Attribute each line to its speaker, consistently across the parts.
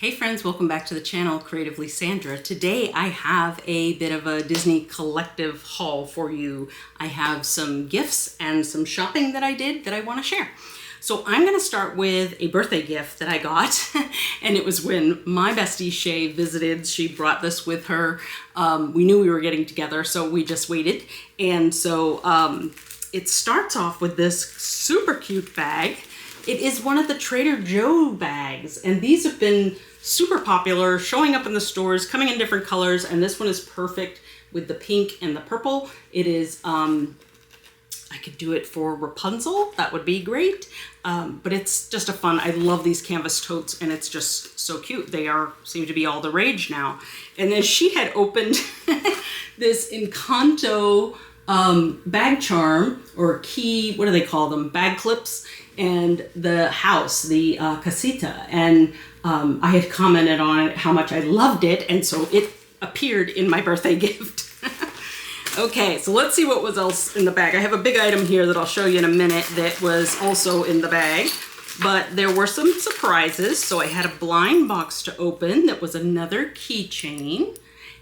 Speaker 1: Hey friends, welcome back to the channel, Creatively Sandra. Today I have a bit of a Disney collective haul for you. I have some gifts and some shopping that I did that I want to share. So I'm going to start with a birthday gift that I got, and it was when my bestie Shay visited. She brought this with her. We knew we were getting together, so we just waited. And so it starts off with this super cute bag. It is one of the Trader Joe bags, and these have been super popular, showing up in the stores, coming in different colors, and this one is perfect with the pink and the purple. It is, I could do it for Rapunzel, that would be great, but it's just a fun, I love these canvas totes, and it's just so cute. They seem to be all the rage now. And then she had opened this Encanto bag charm, or key, what do they call them, bag clips, and the house, the casita, and I had commented on it, how much I loved it, and so it appeared in my birthday gift. Okay, so let's see what was else in the bag. I have a big item here that I'll show you in a minute that was also in the bag, but there were some surprises. So I had a blind box to open that was another keychain,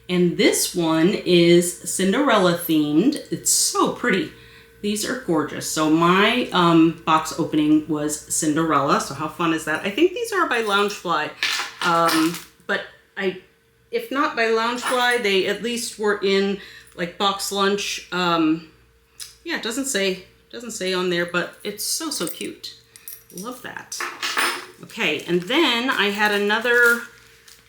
Speaker 1: and this one is Cinderella themed. It's so pretty. These are gorgeous. So my box opening was Cinderella. So how fun is that? I think these are by Loungefly. But if not by Loungefly, they at least were in like Box Lunch. Yeah, it doesn't say on there, but it's so cute. Love that. Okay, and then I had another,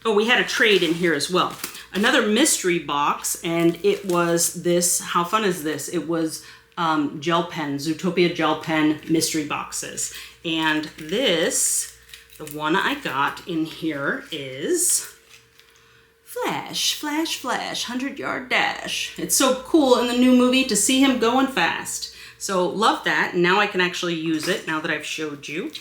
Speaker 1: we had a trade in here as well. Another mystery box, and it was this, how fun is this? It was gel pen, Zootopia gel pen mystery boxes. And this, the one I got in here is Flash, 100-yard dash. It's so cool in the new movie to see him going fast. So love that. Now I can actually use it now that I've showed you.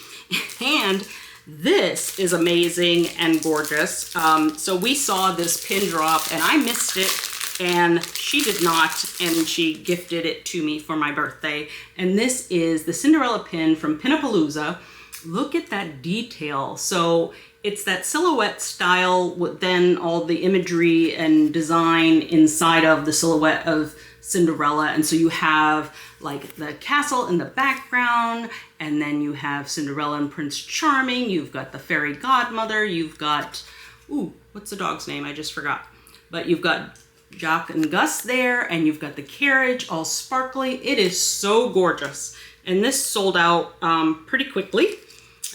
Speaker 1: And this is amazing and gorgeous. So we saw this pin drop and I missed it, and she did not, and she gifted it to me for my birthday. And this is the Cinderella pin from Pinapalooza. Look at that detail. So it's that silhouette style with then all the imagery and design inside of the silhouette of Cinderella. And so you have like the castle in the background, and then you have Cinderella and Prince Charming. You've got the fairy godmother. You've got, what's the dog's name? I just forgot. But you've got Jock and Gus there, and you've got the carriage all sparkly. It is so gorgeous. And this sold out pretty quickly.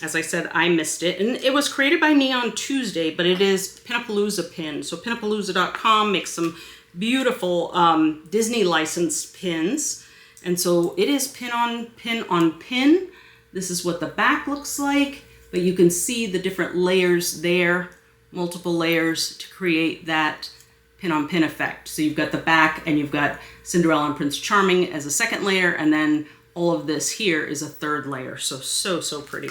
Speaker 1: As I said, I missed it. And it was created by me on Tuesday, but it is Pinapalooza pin. So pinapalooza.com makes some beautiful Disney licensed pins. And so it is pin on pin on pin. This is what the back looks like, but you can see the different layers there, multiple layers to create that pin on pin effect. So you've got the back, and you've got Cinderella and Prince Charming as a second layer, and then all of this here is a third layer. So pretty.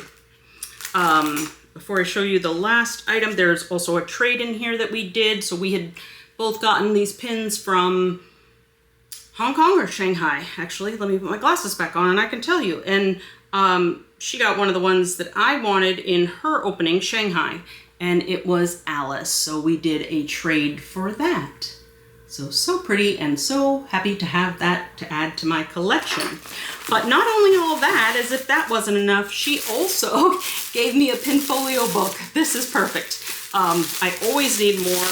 Speaker 1: Before I show you the last item, there's also a trade in here that we did. So we had both gotten these pins from Hong Kong or Shanghai. Actually, let me put my glasses back on and I can tell you. And she got one of the ones that I wanted in her opening, Shanghai, and it was Alice. So we did a trade for that. So pretty, and so happy to have that to add to my collection. But not only all that, as if that wasn't enough, she also gave me a Pinfolio book. This is perfect. I always need more,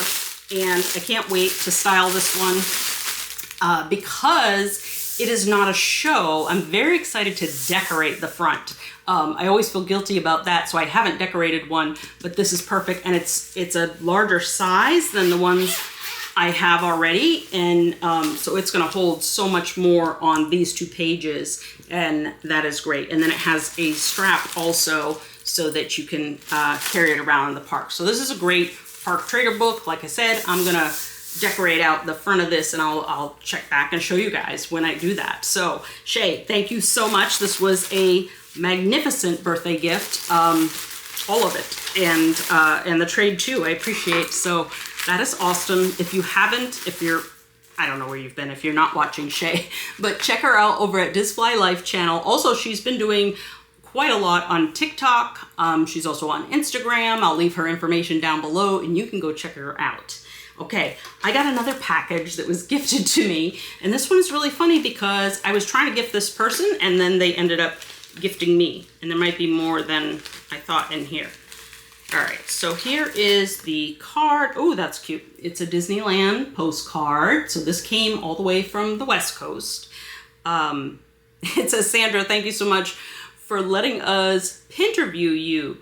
Speaker 1: and I can't wait to style this one because it is not a show. I'm very excited to decorate the front. I always feel guilty about that, so I haven't decorated one, but this is perfect, and it's a larger size than the ones I have already, and so it's going to hold so much more on these 2 pages, and that is great. And then it has a strap also so that you can carry it around in the park. So this is a great park trader book. Like I said, I'm going to decorate out the front of this, and I'll check back and show you guys when I do that. So Shay, thank you so much. This was a magnificent birthday gift, all of it, and the trade too, I appreciate. So that is awesome. If you haven't, I don't know where you've been if you're not watching Shay, but check her out over at Disfly Life channel. Also, she's been doing quite a lot on TikTok. She's also on Instagram. I'll leave her information down below and you can go check her out. Okay, I got another package that was gifted to me, and this one is really funny because I was trying to gift this person and then they ended up gifting me, and there might be more than I thought in here. All right, so here is the card. Oh, that's cute. It's a Disneyland postcard. So this came all the way from the West Coast. It says, Sandra, thank you so much for letting us interview you.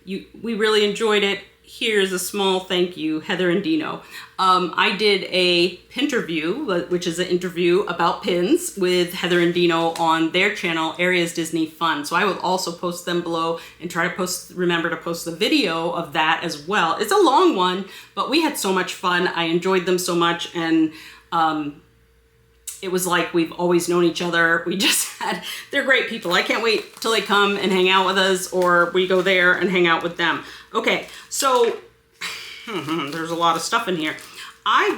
Speaker 1: We really enjoyed it. Here's a small thank you, Heather and Dino. I did a pinterview, which is an interview about pins with Heather and Dino on their channel, Areas Disney Fun. So I will also post them below and try to remember to post the video of that as well. It's a long one, but we had so much fun. I enjoyed them so much, and it was like we've always known each other. They're great people. I can't wait till they come and hang out with us, or we go there and hang out with them. Okay, so there's a lot of stuff in here. I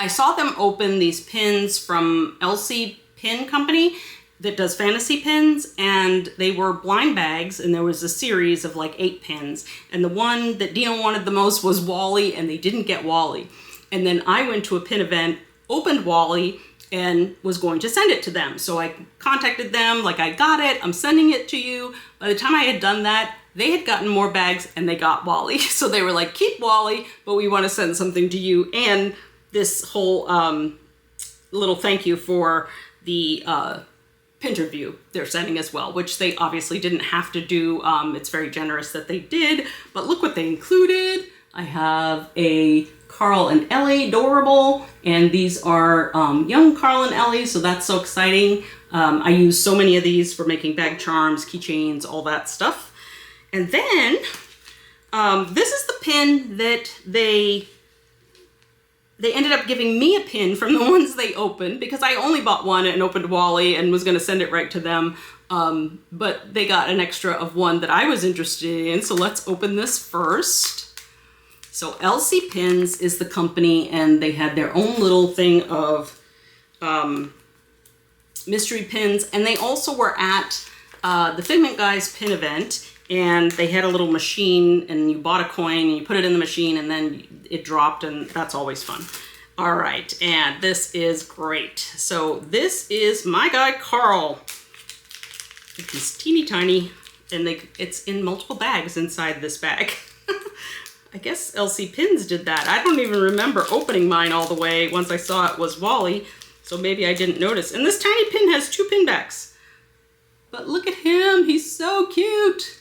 Speaker 1: saw them open these pins from LC Pin Company that does fantasy pins, and they were blind bags, and there was a series of like 8 pins. And the one that Dino wanted the most was Wally, and they didn't get Wally. And then I went to a pin event, opened Wally, and was going to send it to them. So I contacted them, like, I got it, I'm sending it to you. By the time I had done that, they had gotten more bags and they got Wally. So they were like, keep Wally, but we want to send something to you. And this whole little thank you for the Pinterview they're sending as well, which they obviously didn't have to do. It's very generous that they did, but look what they included. I have a Carl and Ellie adorable, and these are young Carl and Ellie, so that's so exciting. I use so many of these for making bag charms, keychains, all that stuff. And then this is the pin that they ended up giving me a pin from the ones they opened, because I only bought one and opened Wally and was going to send it right to them. But they got an extra of one that I was interested in, so let's open this first. So LC Pins is the company, and they had their own little thing of mystery pins, and they also were at the Figment Guys pin event, and they had a little machine, and you bought a coin and you put it in the machine and then it dropped, and that's always fun. All right, and this is great. So this is my guy Carl. It's teeny tiny, and it's in multiple bags inside this bag. I guess LC Pins did that. I don't even remember opening mine all the way once I saw it was Wally, so maybe I didn't notice. And this tiny pin has 2 pin backs. But look at him, he's so cute.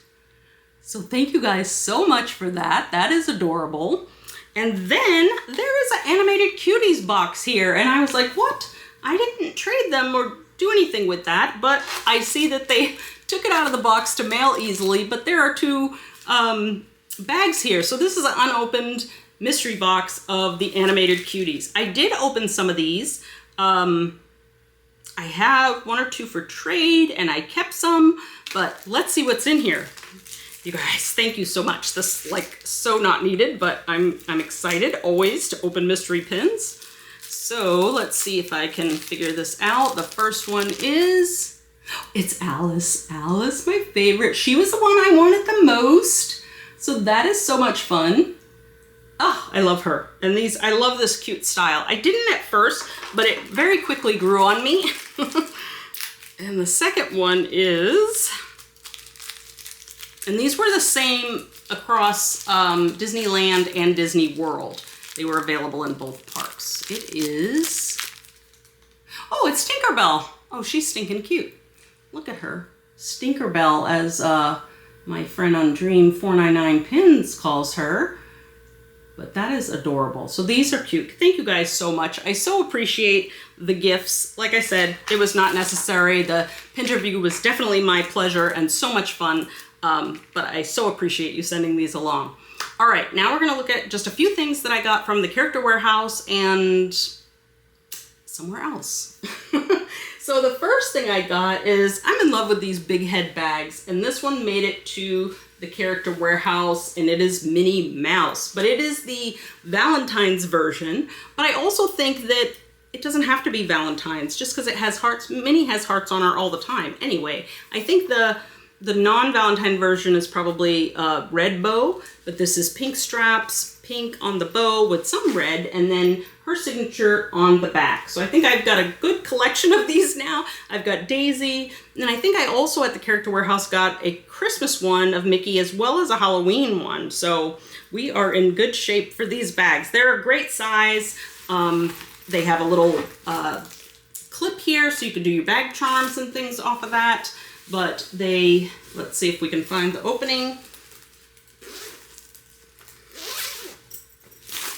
Speaker 1: So thank you guys so much for that. That is adorable. And then there is an animated cuties box here, and I was like, what? I didn't trade them or do anything with that, but I see that they took it out of the box to mail easily, but there are 2 bags here. So this is an unopened mystery box of the animated cuties. I did open some of these. I have 1 or 2 for trade, and I kept some, but let's see what's in here. You guys, thank you so much. This is like so not needed, but I'm excited always to open mystery pins. So let's see if I can figure this out. The first one is, it's Alice. Alice, my favorite. She was the one I wanted the most. So that is so much fun. Oh, I love her. And these, I love this cute style. I didn't at first, but it very quickly grew on me. And the second one is, and these were the same across Disneyland and Disney World. They were available in both parks. It is, oh, it's Tinkerbell. Oh, she's stinking cute. Look at her. Stinkerbell, as my friend on Dream 499 Pins calls her. But that is adorable. So these are cute. Thank you guys so much. I so appreciate the gifts. Like I said, it was not necessary. The Pinterview was definitely my pleasure and so much fun. But I so appreciate you sending these along. All right, now we're gonna look at just a few things that I got from the Character Warehouse and somewhere else. So the first thing I got is, I'm in love with these big head bags, and this one made it to the Character Warehouse, and it is Minnie Mouse, but it is the Valentine's version. But I also think that it doesn't have to be Valentine's just because it has hearts. Minnie has hearts on her all the time. Anyway, I think the non-Valentine version is probably red bow, but this is pink straps, pink on the bow with some red, and then her signature on the back. So I think I've got a good collection of these now. I've got Daisy, and I think I also at the Character Warehouse got a Christmas one of Mickey as well as a Halloween one. So we are in good shape for these bags. They're a great size. They have a little clip here so you can do your bag charms and things off of that. But they, let's see if we can find the opening.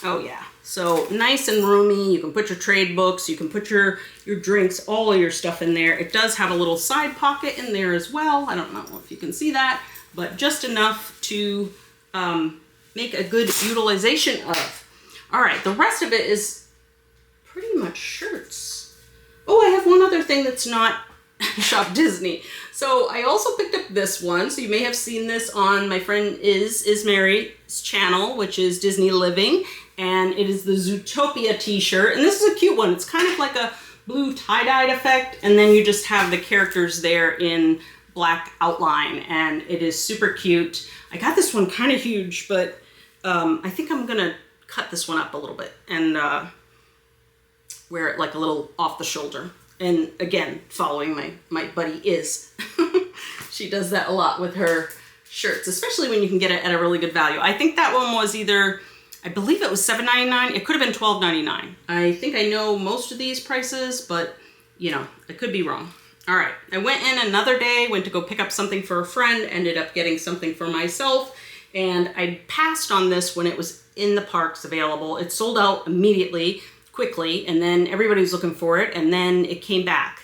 Speaker 1: Oh yeah, so nice and roomy. You can put your trade books, you can put your drinks, all of your stuff in there. It does have a little side pocket in there as well. I don't know if you can see that, but just enough to make a good utilization of. All right, the rest of it is pretty much shirts. Oh, I have one other thing that's not Shop Disney. So I also picked up this one. So you may have seen this on my friend Ismary's channel, which is Disney Living. And it is the Zootopia t-shirt. And this is a cute one. It's kind of like a blue tie-dyed effect. And then you just have the characters there in black outline. And it is super cute. I got this one kind of huge, but I think I'm going to cut this one up a little bit and wear it like a little off the shoulder. And again, following my buddy Is. She does that a lot with her shirts, especially when you can get it at a really good value. I think that one was either, I believe it was $7.99. It could have been $12.99. I think I know most of these prices, but you know, I could be wrong. All right, I went in another day, went to go pick up something for a friend, ended up getting something for myself, and I passed on this when it was in the parks available. It sold out immediately, quickly, and then everybody was looking for it, and then it came back.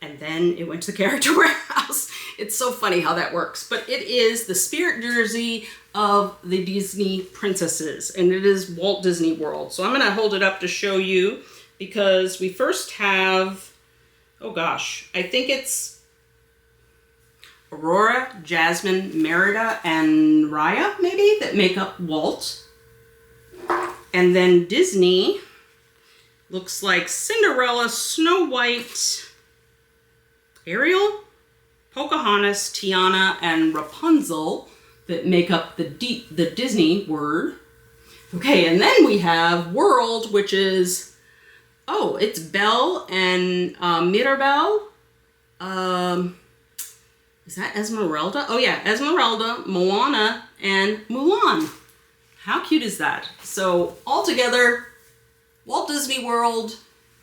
Speaker 1: And then it went to the Character Warehouse. It's so funny how that works. But it is the spirit jersey of the Disney princesses, and it is Walt Disney World. So I'm gonna hold it up to show you, because we first have, oh gosh, I think it's Aurora, Jasmine, Merida, and Raya, maybe, that make up Walt. And then Disney looks like Cinderella, Snow White, Ariel, Pocahontas, Tiana, and Rapunzel that make up the Disney word. Okay, and then we have World, which is, oh, it's Belle and Mirabelle. Is that Esmeralda? Oh yeah, Esmeralda, Moana, and Mulan. How cute is that? So all together, Walt Disney World.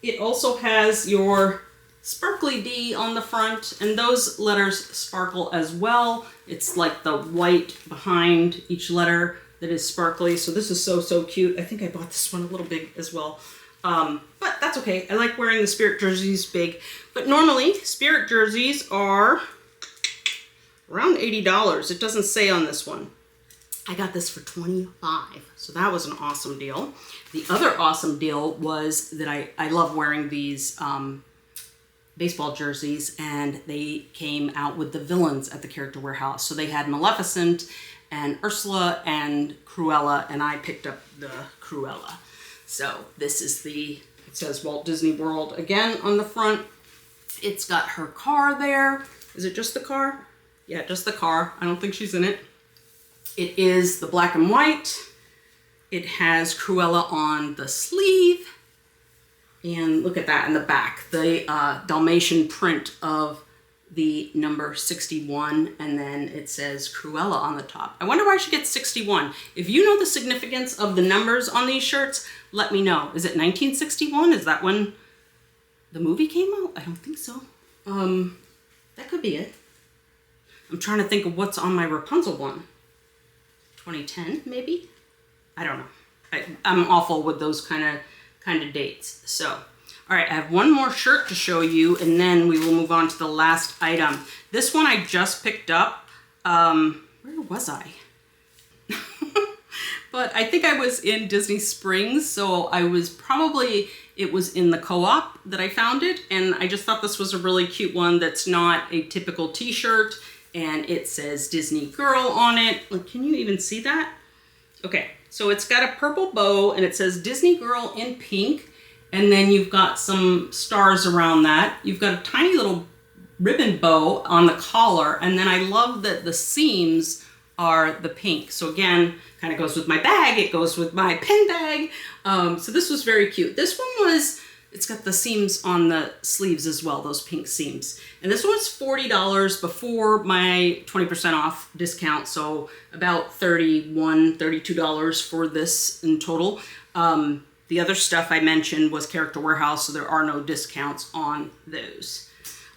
Speaker 1: It also has your sparkly D on the front, and those letters sparkle as well. It's like the white behind each letter that is sparkly. So this is so, so cute. I think I bought this one a little big as well. But that's okay. I like wearing the spirit jerseys big. But normally, spirit jerseys are around $80. It doesn't say on this one. I got this for $25, so that was an awesome deal. The other awesome deal was that I love wearing these baseball jerseys, and they came out with the villains at the Character Warehouse. So they had Maleficent and Ursula and Cruella, and I picked up the Cruella. So this is it says Walt Disney World again on the front. It's got her car there. Is it just the car? Yeah, just the car. I don't think she's in it. It is the black and white. It has Cruella on the sleeve. And look at that in the back, the Dalmatian print of the number 61, and then it says Cruella on the top. I wonder why she gets 61. If you know the significance of the numbers on these shirts, let me know. Is it 1961? Is that when the movie came out? I don't think so. That could be it. I'm trying to think of what's on my Rapunzel one. 2010, maybe? I don't know. I'm awful with those kind of dates. So, all right, I have one more shirt to show you, and then we will move on to the last item. This one I just picked up. Where was I? But I think I was in Disney Springs, so it was in the co-op that I found it, and I just thought this was a really cute one that's not a typical t-shirt, and it says Disney Girl on it. Like, can you even see that? Okay, so it's got a purple bow, and it says Disney Girl in pink, And then you've got some stars around that. You've got a tiny little ribbon bow on the collar. And then I love that the seams are the pink. So again, kind of goes with my bag. It goes with my pin bag. So this was very cute. This one was, it's got the seams on the sleeves as well, those pink seams. And this one was $40 before my 20% off discount. So about $31, $32 for this in total. The other stuff I mentioned was Character Warehouse, so there are no discounts on those.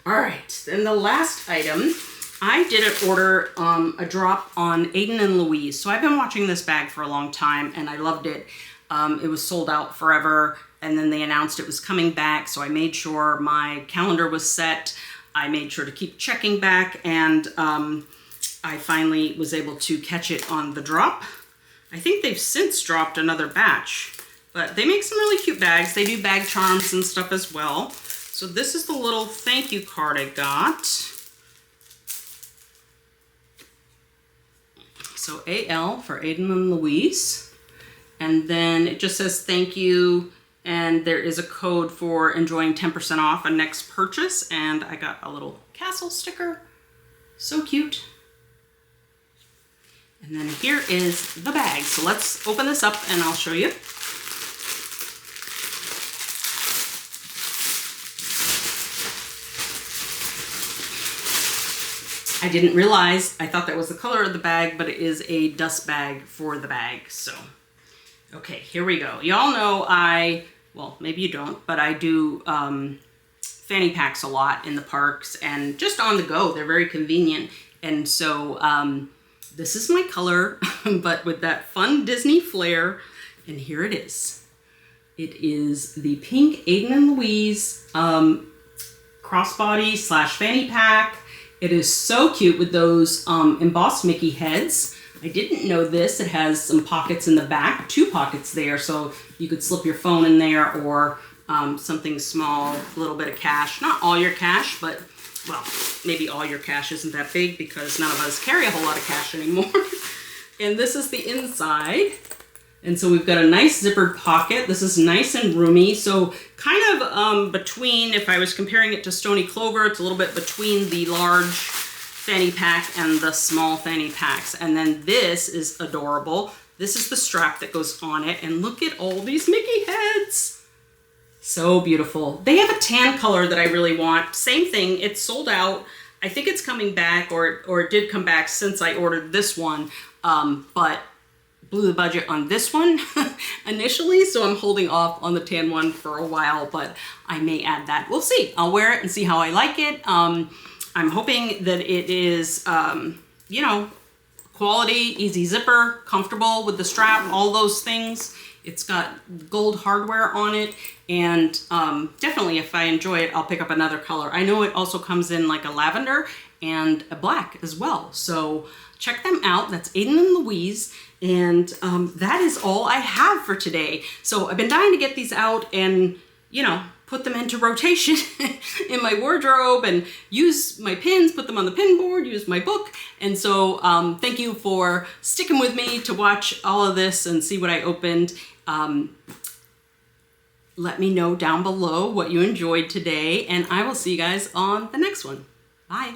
Speaker 1: All right, then the last item, I did an order, a drop on Aiden and Louise. So I've been watching this bag for a long time and I loved it. It was sold out forever and then they announced it was coming back. So I made sure my calendar was set. I made sure to keep checking back and I finally was able to catch it on the drop. I think they've since dropped another batch. But they make some really cute bags. They do bag charms and stuff as well. So this is the little thank you card I got. So AL for Aiden and Louise. And then it just says thank you. And there is a code for enjoying 10% off a next purchase. And I got a little castle sticker. So cute. And then here is the bag. So let's open this up and I'll show you. I didn't realize, I thought that was the color of the bag, but it is a dust bag for the bag. So, okay, here we go. Y'all know well, maybe you don't, but I do fanny packs a lot in the parks and just on the go. They're very convenient. And so this is my color, but with that fun Disney flair. And here it is. It is the pink Aiden and Louise crossbody / fanny pack. It is so cute with those embossed Mickey heads. I didn't know this. It has some pockets in the back, 2 pockets there, so you could slip your phone in there or something small, a little bit of cash. Not all your cash, but, well, maybe all your cash isn't that big because none of us carry a whole lot of cash anymore. And this is the inside. And so we've got a nice zippered pocket. This is nice and roomy. So kind of between, if I was comparing it to Stony Clover, it's a little bit between the large fanny pack and the small fanny packs. And then this is adorable. This is the strap that goes on it. And look at all these Mickey heads. So beautiful. They have a tan color that I really want. Same thing, it's sold out. I think it's coming back, or it did come back since I ordered this one. But blew the budget on this one initially, so I'm holding off on the tan one for a while, but I may add that. We'll see. I'll wear it and see how I like it. I'm hoping that it is, you know, quality, easy zipper, comfortable with the strap, all those things. It's got gold hardware on it, and definitely if I enjoy it, I'll pick up another color. I know it also comes in like a lavender and a black as well, so check them out. That's Aiden and Louise. And that is all I have for today. So I've been dying to get these out and, you know, put them into rotation in my wardrobe and use my pins, put them on the pin board, use my book. And so thank you for sticking with me to watch all of this and see what I opened. Let me know down below what you enjoyed today, and I will see you guys on the next one. Bye.